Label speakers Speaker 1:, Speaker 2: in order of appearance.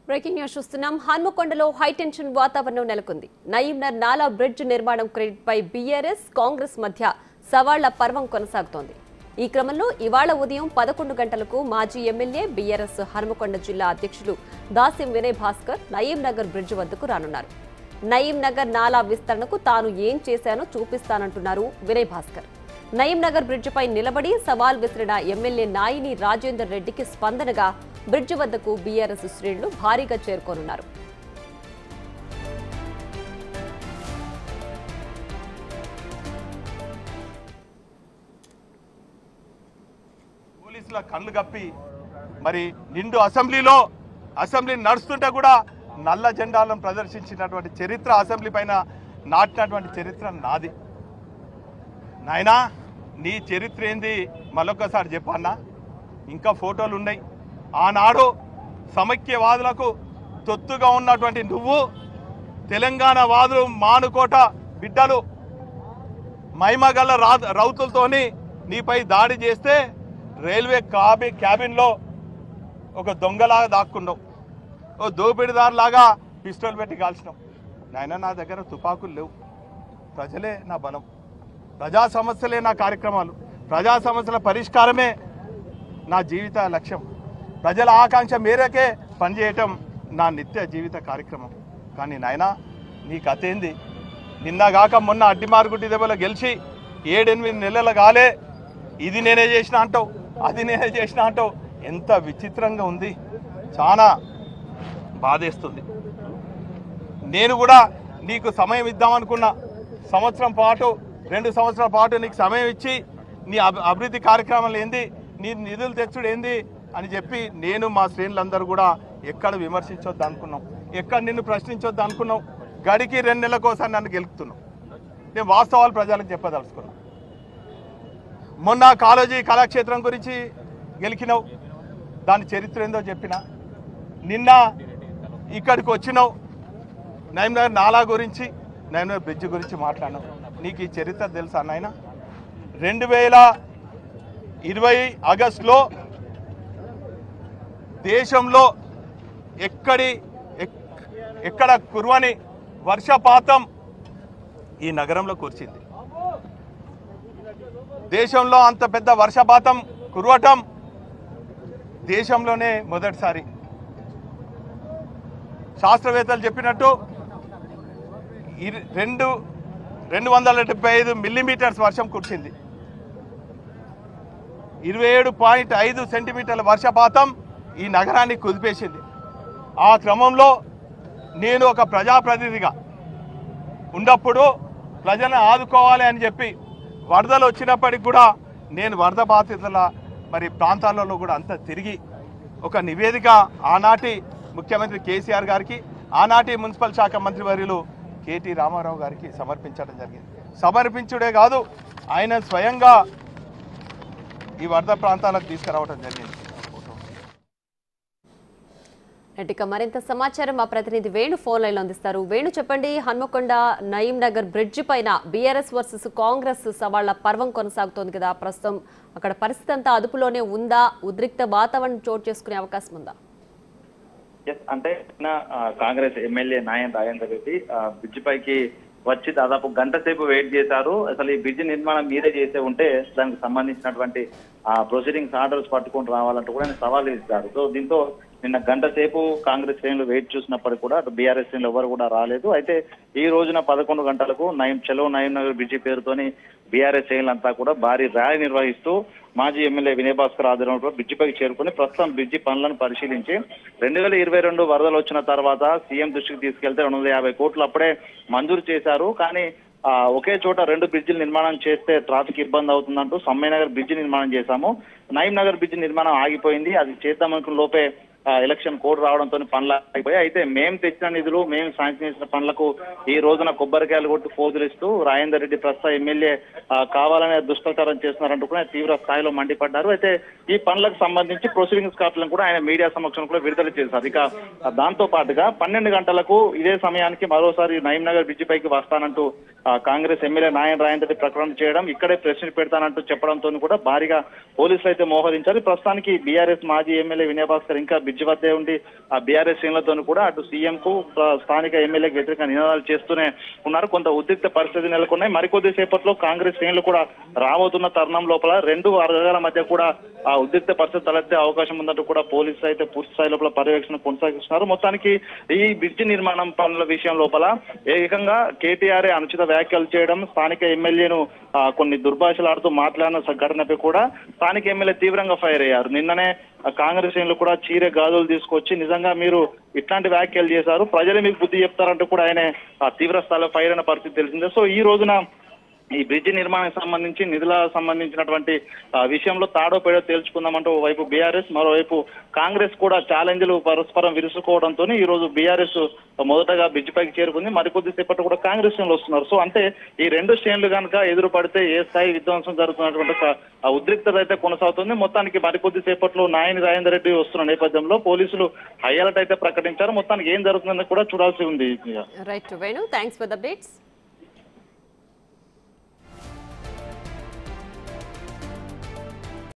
Speaker 1: Breaking news చూస్తున్నాం. హన్మకొండలో high tension వాతావరణం నెలకొంది. నయీంనగర్ నాలా బ్రిడ్జ్ నిర్మాణం క్రెడిట్పై బీఆర్ఎస్ కాంగ్రెస్ మధ్య సవాళ్ల పర్వం కొనసాగుతోంది. ఈ క్రమంలో ఇవాళ ఉదయం 11 గంటలకు మాజీ ఎమ్మెల్యే బీఆర్ఎస్ హన్మకొండ జిల్లా అధ్యక్షులు దాస్యం వినయ్ భాస్కర్ నయీంనగర్ బ్రిడ్జ్ వద్దకు రానున్నారు. నయీంనగర్ నాలా విస్తరణకు తాను ఏం చేశానో చూపిస్తానంటున్నారు వినయ్ భాస్కర్. నయీంనగర్ బ్రిడ్జిపై నిలబడి సవాల్ విసిరిన ఎమ్మెల్యే నాయిని రాజేందర్ రెడ్డికి స్పందనగా బ్రిడ్జి వద్దకు బీఆర్ఎస్ శ్రేణులు భారీగా చేరుకోనున్నారు.
Speaker 2: పోలీసుల కళ్ళు కప్పి మరి నిండు అసెంబ్లీ నడుస్తుంటే కూడా నల్ల జెండాలను ప్రదర్శించినటువంటి చరిత్ర, అసెంబ్లీ పైన నాటినటువంటి చరిత్ర నాది. నాయనా నీ చరిత్ర ఏంది మళ్ళొక్కసారి చెప్పన్నా. ఇంకా ఫోటోలు ఉన్నాయి. ఆనాడు సమైక్యవాదులకు తొత్తుగా ఉన్నటువంటి నువ్వు తెలంగాణ వాదులు మానుకోట బిడ్డలు మైమగల్ల రౌతులతోని నీపై దాడి చేస్తే రైల్వే క్యాబిన్లో ఒక దొంగలాగా దాక్కున్నావు, ఓ దోపిడిదారులాగా పిస్టల్ పెట్టి కాల్చినావు. నాయన నా దగ్గర తుపాకులు లేవు, ప్రజలే నా బలం, ప్రజా సమస్యలే నా కార్యక్రమాలు, ప్రజా సమస్యల పరిష్కారమే నా జీవిత లక్ష్యం, ప్రజల ఆకాంక్ష మేరకే పనిచేయటం నా నిత్య జీవిత కార్యక్రమం. కానీ నాయనా నీ కథ ఏంది? నిన్నగాక మొన్న అడ్డిమారుగుడ్డి దెబ్బలో గెలిచి 7-8 నెలలు కాలే ఇది నేనే చేసిన అంటావు, అది నేనే చేసిన అంటావు. ఎంత విచిత్రంగా ఉంది, చాలా బాధేస్తుంది. నేను కూడా నీకు సమయం ఇద్దామనుకున్నా. 2 సంవత్సరాల పాటు నీకు సమయం ఇచ్చి నీ అభివృద్ధి కార్యక్రమాలు ఏంది, నీ నిధులు తెచ్చుడు ఏంది అని చెప్పి నేను మా శ్రేణులందరూ కూడా ఎక్కడ విమర్శించొద్దు అనుకున్నాం, ఎక్కడ నిన్ను ప్రశ్నించొద్దు అనుకున్నాం. గడికి 2 నెలలకోసారి నన్ను గెలుపుతున్నాం. నేను వాస్తవాలు ప్రజలకు చెప్పదలుచుకున్నాను. మొన్న కాళోజీ కళాక్షేత్రం గురించి గెలికినావు, దాని చరిత్ర ఏందో చెప్పిన. నిన్న ఇక్కడికి వచ్చినావు, నయీంనగర్ నాలా గురించి, నయీంనగర్ బ్రిడ్జ్ గురించి మాట్లాడినావు. నీకు ఈ చరిత్ర తెలుసా నాయన? 2020 ఆగస్టులో దేశంలో ఎక్కడ కురవని వర్షపాతం ఈ నగరంలో కురిచింది. దేశంలో అంత పెద్ద వర్షపాతం కురవటం దేశంలోనే మొదటిసారి. శాస్త్రవేత్తలు చెప్పినట్టు 275 మిల్లీమీటర్స్ వర్షం కురిసింది. 27.5 సెంటీమీటర్ల వర్షపాతం ఈ నగరాన్ని కుదిపేసింది. ఆ క్రమంలో నేను ఒక ప్రజాప్రతినిధిగా ఉన్నప్పుడు ప్రజలను ఆదుకోవాలి అని చెప్పి వరదలు వచ్చినప్పటికి కూడా నేను వరద బాధితుల ప్రాంతాలలో కూడా అంతా తిరిగి ఒక నివేదిక ఆనాటి ముఖ్యమంత్రి కేసీఆర్ గారికి, ఆనాటి మున్సిపల్ శాఖ మంత్రివర్యులు కేటీ రామారావు గారికి సమర్పించడం జరిగింది. సమర్పించుడే కాదు, ఆయన స్వయంగా ఈ వరద ప్రాంతాలకు తీసుకురావడం జరిగింది.
Speaker 1: ఇక మరింత సమాచారం మా ప్రతినిధి వేణు ఫోన్ లైన్లో అందిస్తారు. వేణు చెప్పండి, హన్మకొండ నయీంనగర్ బ్రిడ్జి పైన బీఆర్ఎస్ వర్సెస్ కాంగ్రెస్ సవాళ్ల పర్వం కొనసాగుతోంది కదా, ప్రస్తుతం అక్కడ పరిస్థితి అంతా అదుపులోనే ఉందా? ఉద్రిక్త వాతావరణం చోటు చేసుకునే అవకాశం ఉందా?
Speaker 3: అంటే కాంగ్రెస్ ఎమ్మెల్యే నాయన్ రాజేందర్ రెడ్డి బ్రిడ్జి పైకి వచ్చి దాదాపు గంట సేపు వెయిట్ చేశారు. అసలు ఈ బ్రిడ్జి నిర్మాణం మీరే చేసే ఉంటే దానికి సంబంధించినటువంటి ప్రొసీడింగ్స్ ఆర్డర్స్ పట్టుకొని రావాలంటూ కూడా ఆయన సవాల్ ఇస్తారు. సో దీంతో నిన్న గంట సేపు కాంగ్రెస్ శ్రేణులు వెయిట్ చూసినప్పటికీ కూడా బీఆర్ఎస్ శ్రేణులు ఎవరు కూడా రాలేదు. అయితే ఈ రోజున 11 గంటలకు చలో నయీంనగర్ బ్రిడ్జి పేరుతోని బీఆర్ఎస్ శ్రేణులంతా కూడా భారీ ర్యాలీ నిర్వహిస్తూ మాజీ ఎమ్మెల్యే వినయ్ భాస్కర్ ఆధ్వర్యంలో బ్రిడ్జిపైకి చేరుకుని ప్రస్తుతం బ్రిడ్జి పనులను పరిశీలించి 2022 వరదలు వచ్చిన తర్వాత సీఎం దృష్టికి తీసుకెళ్తే 250 కోట్లు అప్పుడే మంజూరు చేశారు. కానీ ఒకే చోట 2 బ్రిడ్జిలు నిర్మాణం చేస్తే ట్రాఫిక్ ఇబ్బంది అవుతుందంటూ సమ్మయ్యనగర్ బ్రిడ్జి నిర్మాణం చేశాము. నయీంనగర్ బ్రిడ్జి నిర్మాణం ఆగిపోయింది. అది చేద్దామనుకున్న లోపే ఎలక్షన్ కోడ్ రావడంతో పనులు ఆగిపోయాయి. అయితే మేము తెచ్చిన నిధులు, మేము శాంక్షన్ చేసిన పనులకు ఈ రోజున కొబ్బరికాయలు కొట్టి ఫోజులిస్తూ రాజేందర్ రెడ్డి ప్రస్తుత ఎమ్మెల్యే కావాలనే దుష్ప్రచారం చేస్తున్నారంటూ కూడా తీవ్ర స్థాయిలో మండిపడ్డారు. అయితే ఈ పనులకు సంబంధించి ప్రొసీడింగ్స్ కాపీలను కూడా ఆయన మీడియా సమక్షంలో కూడా విడుదల చేశారు. ఇక దాంతో పాటుగా 12 గంటలకు ఇదే సమయానికి మరోసారి నయీంనగర్ బ్రిడ్జి పైకి వస్తానంటూ కాంగ్రెస్ ఎమ్మెల్యే నాయన్ రాజేందర్ రెడ్డి ప్రకటన చేయడం, ఇక్కడే ప్రెస్ మీట్ పెడతానంటూ చెప్పడంతో కూడా భారీగా పోలీసులు అయితే మోహరించారు. ప్రస్తుతానికి బీఆర్ఎస్ మాజీ ఎమ్మెల్యే వినయ్ భాస్కర్ ఇంకా బ్రిడ్జ్ వద్దే ఉండి ఆ బీఆర్ఎస్ శ్రేణులతో కూడా అటు సీఎం కు స్థానిక ఎమ్మెల్యేకి వ్యతిరేకంగా నినాదాలు చేస్తూనే ఉన్నారు. కొంత ఉద్రిక్త పరిస్థితి నెలకొన్నాయి. మరికొద్ది సేపట్లో కాంగ్రెస్ శ్రేణులు కూడా రాబోతున్న తరుణం లోపల రెండు వర్గాల మధ్య కూడా ఆ ఉద్రిక్త పరిస్థితి తలెత్తే అవకాశం ఉందంటూ కూడా పోలీసులు అయితే పూర్తి స్థాయి లోపల పర్యవేక్షణ కొనసాగిస్తున్నారు. మొత్తానికి ఈ బ్రిడ్జి నిర్మాణం పనుల విషయం లోపల ఏకంగా కేటీఆర్ అనుచిత వ్యాఖ్యలు చేయడం, స్థానిక ఎమ్మెల్యేను కొన్ని దుర్భాషలాడుతూ మాట్లాడిన ఘటనపై కూడా స్థానిక ఎమ్మెల్యే తీవ్రంగా ఫైర్ అయ్యారు. నిన్ననే కాంగ్రెస్ శ్రేణులు కూడా చీరే గాజులు తీసుకొచ్చి నిజంగా మీరు ఇట్లాంటి వ్యాఖ్యలు చేశారు, ప్రజలు మీకు బుద్ధి చెప్తారంటూ కూడా ఆయన తీవ్ర స్థాయిలో ఫైర్ అయిన పరిస్థితి తెలిసిందే. సో ఈ రోజున ఈ బ్రిడ్జి నిర్మాణానికి సంబంధించి నిధులకు సంబంధించినటువంటి విషయంలో తాడో పేడో తేల్చుకుందామంటూ ఓవైపు బీఆర్ఎస్, మరోవైపు కాంగ్రెస్ కూడా ఛాలెంజ్లు పరస్పరం విరుసుకోవడంతో ఈ రోజు బీఆర్ఎస్ మొదటగా బ్రిడ్జి పైకి చేరుకుంది. మరికొద్ది సేపట్లో కూడా కాంగ్రెస్ శ్రేణులు వస్తున్నారు. సో అంటే ఈ రెండు శ్రేణులు కనుక ఎదురు పడితే ఏ స్థాయి విధ్వంసం జరుగుతున్నటువంటి ఉద్రిక్తత అయితే కొనసాగుతుంది. మొత్తానికి మరికొద్ది సేపట్లో నాయని రాజేందర్ రెడ్డి వస్తున్న నేపథ్యంలో పోలీసులు హై అలర్ట్ అయితే ప్రకటించారు. మొత్తానికి ఏం జరుగుతుందని కూడా చూడాల్సి ఉంది.
Speaker 1: Right Venu, thanks for the updates.